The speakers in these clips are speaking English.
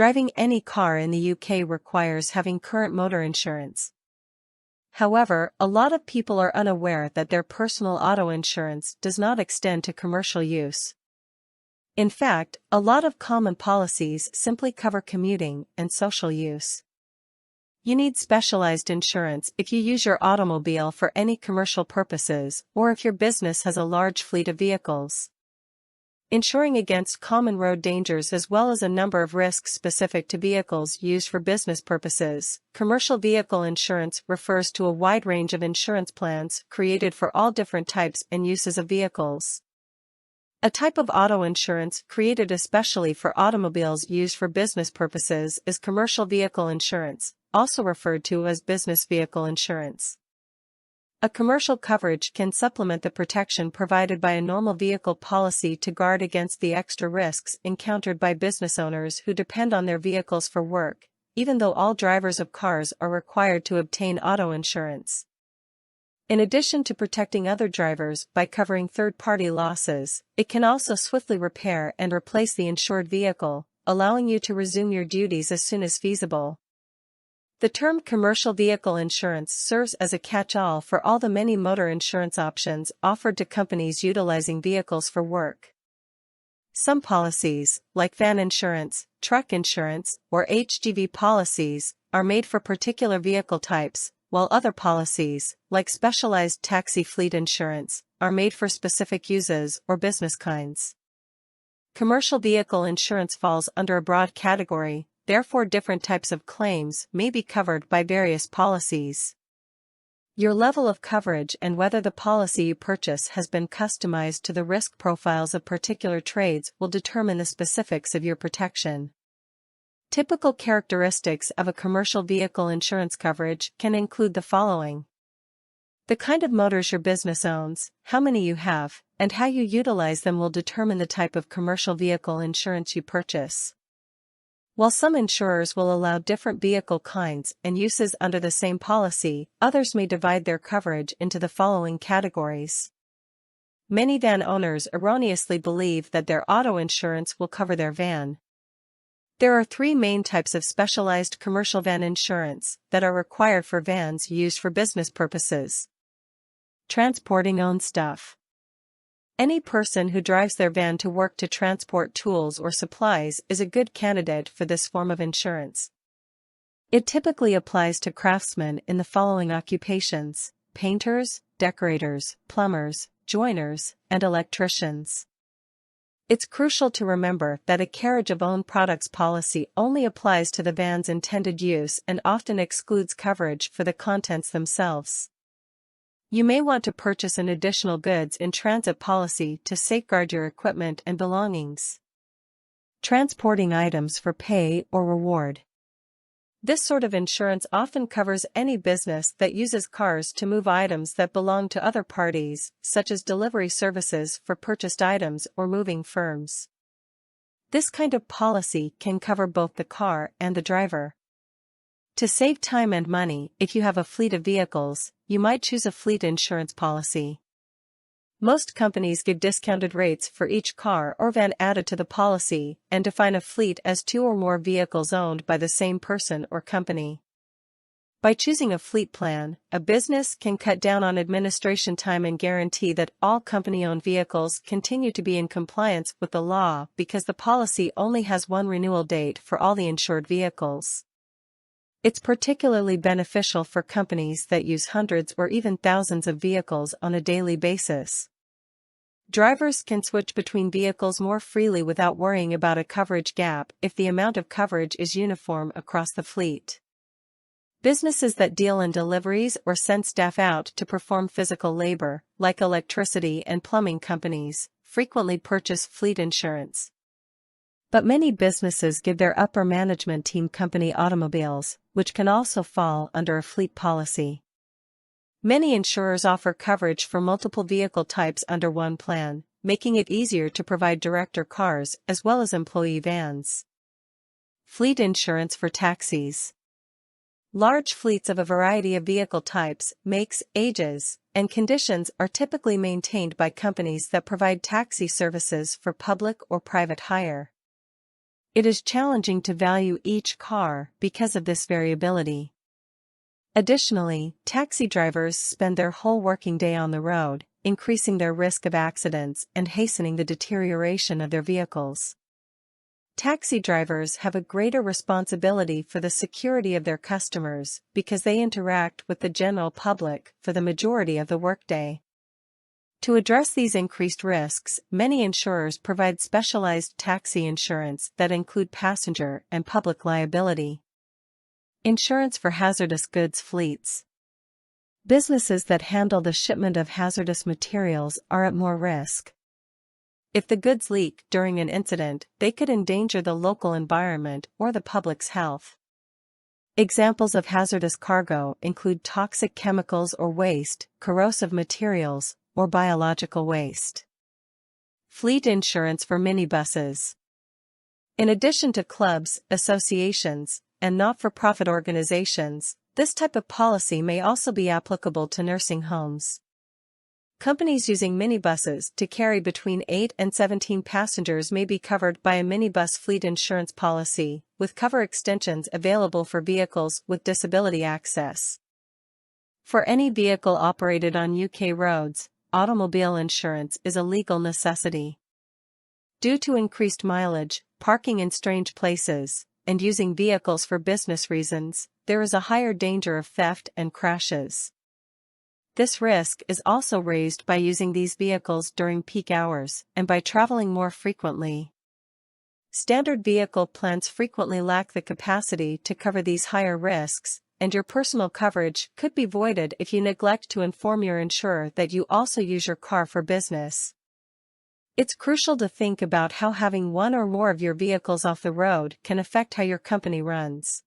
Driving any car in the UK requires having current motor insurance. However, a lot of people are unaware that their personal auto insurance does not extend to commercial use. In fact, a lot of common policies simply cover commuting and social use. You need specialized insurance if you use your automobile for any commercial purposes or if your business has a large fleet of vehicles. Insuring against common road dangers as well as a number of risks specific to vehicles used for business purposes. Commercial vehicle insurance refers to a wide range of insurance plans created for all different types and uses of vehicles. A type of auto insurance created especially for automobiles used for business purposes is commercial vehicle insurance, also referred to as business vehicle insurance. A commercial coverage can supplement the protection provided by a normal vehicle policy to guard against the extra risks encountered by business owners who depend on their vehicles for work, even though all drivers of cars are required to obtain auto insurance. In addition to protecting other drivers by covering third-party losses, it can also swiftly repair and replace the insured vehicle, allowing you to resume your duties as soon as feasible. The term commercial vehicle insurance serves as a catch-all for all the many motor insurance options offered to companies utilizing vehicles for work. Some policies, like van insurance, truck insurance, or HGV policies, are made for particular vehicle types, while other policies, like specialized taxi fleet insurance, are made for specific uses or business kinds. Commercial vehicle insurance falls under a broad category. Therefore, different types of claims may be covered by various policies. Your level of coverage and whether the policy you purchase has been customized to the risk profiles of particular trades will determine the specifics of your protection. Typical characteristics of a commercial vehicle insurance coverage can include the following: the kind of motors your business owns, how many you have, and how you utilize them will determine the type of commercial vehicle insurance you purchase. While some insurers will allow different vehicle kinds and uses under the same policy, others may divide their coverage into the following categories. Many van owners erroneously believe that their auto insurance will cover their van. There are three main types of specialized commercial van insurance that are required for vans used for business purposes. Transporting own stuff. Any person who drives their van to work to transport tools or supplies is a good candidate for this form of insurance. It typically applies to craftsmen in the following occupations: painters, decorators, plumbers, joiners, and electricians. It's crucial to remember that a carriage of own products policy only applies to the van's intended use and often excludes coverage for the contents themselves. You may want to purchase an additional goods in transit policy to safeguard your equipment and belongings. Transporting items for pay or reward. This sort of insurance often covers any business that uses cars to move items that belong to other parties, such as delivery services for purchased items or moving firms. This kind of policy can cover both the car and the driver. To save time and money, if you have a fleet of vehicles, you might choose a fleet insurance policy. Most companies give discounted rates for each car or van added to the policy and define a fleet as two or more vehicles owned by the same person or company. By choosing a fleet plan, a business can cut down on administration time and guarantee that all company-owned vehicles continue to be in compliance with the law because the policy only has one renewal date for all the insured vehicles. It's particularly beneficial for companies that use hundreds or even thousands of vehicles on a daily basis. Drivers can switch between vehicles more freely without worrying about a coverage gap if the amount of coverage is uniform across the fleet. Businesses that deal in deliveries or send staff out to perform physical labor, like electricity and plumbing companies, frequently purchase fleet insurance. But many businesses give their upper management team company automobiles, which can also fall under a fleet policy. Many insurers offer coverage for multiple vehicle types under one plan, making it easier to provide director cars as well as employee vans. Fleet insurance for taxis. Large fleets of a variety of vehicle types, makes, ages, and conditions are typically maintained by companies that provide taxi services for public or private hire. It is challenging to value each car because of this variability. Additionally, taxi drivers spend their whole working day on the road, increasing their risk of accidents and hastening the deterioration of their vehicles. Taxi drivers have a greater responsibility for the security of their customers because they interact with the general public for the majority of the workday. To address these increased risks, many insurers provide specialized taxi insurance that include passenger and public liability. Insurance for hazardous goods fleets. Businesses that handle the shipment of hazardous materials are at more risk. If the goods leak during an incident, they could endanger the local environment or the public's health. Examples of hazardous cargo include toxic chemicals or waste, corrosive materials, or biological waste. Fleet insurance for minibuses. In addition to clubs, associations, and not-for-profit organizations, this type of policy may also be applicable to nursing homes. Companies using minibuses to carry between 8 and 17 passengers may be covered by a minibus fleet insurance policy, with cover extensions available for vehicles with disability access. For any vehicle operated on UK roads, automobile insurance is a legal necessity. Due to increased mileage, parking in strange places, and using vehicles for business reasons, there is a higher danger of theft and crashes. This risk is also raised by using these vehicles during peak hours and by traveling more frequently. Standard vehicle plans frequently lack the capacity to cover these higher risks, and your personal coverage could be voided if you neglect to inform your insurer that you also use your car for business. It's crucial to think about how having one or more of your vehicles off the road can affect how your company runs.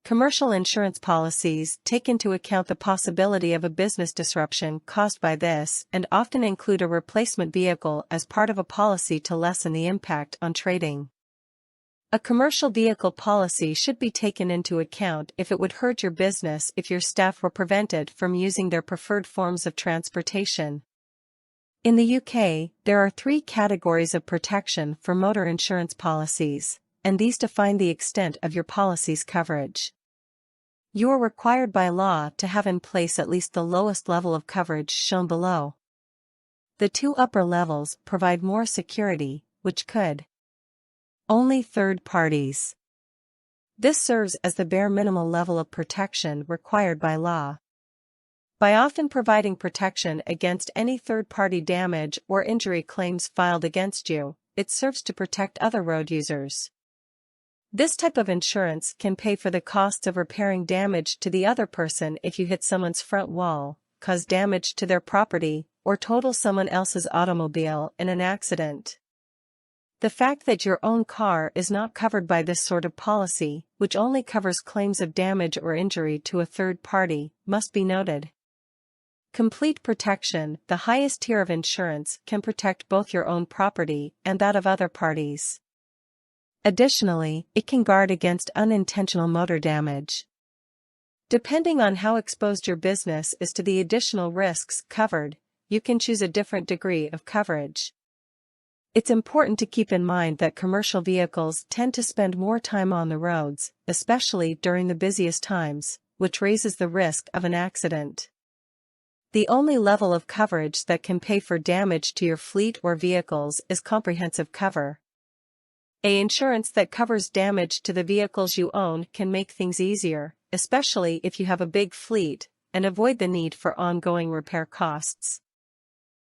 Commercial insurance policies take into account the possibility of a business disruption caused by this and often include a replacement vehicle as part of a policy to lessen the impact on trading. A commercial vehicle policy should be taken into account if it would hurt your business if your staff were prevented from using their preferred forms of transportation. In the UK, there are 3 categories of protection for motor insurance policies, and these define the extent of your policy's coverage. You are required by law to have in place at least the lowest level of coverage shown below. The 2 upper levels provide more security, which could only third parties. This serves as the bare minimal level of protection required by law. By often providing protection against any third-party damage or injury claims filed against you, it serves to protect other road users. This type of insurance can pay for the costs of repairing damage to the other person if you hit someone's front wall, cause damage to their property, or total someone else's automobile in an accident. The fact that your own car is not covered by this sort of policy, which only covers claims of damage or injury to a third party, must be noted. Complete protection, the highest tier of insurance, can protect both your own property and that of other parties. Additionally, it can guard against unintentional motor damage. Depending on how exposed your business is to the additional risks covered, you can choose a different degree of coverage. It's important to keep in mind that commercial vehicles tend to spend more time on the roads, especially during the busiest times, which raises the risk of an accident. The only level of coverage that can pay for damage to your fleet or vehicles is comprehensive cover. Insurance that covers damage to the vehicles you own can make things easier, especially if you have a big fleet, and avoid the need for ongoing repair costs.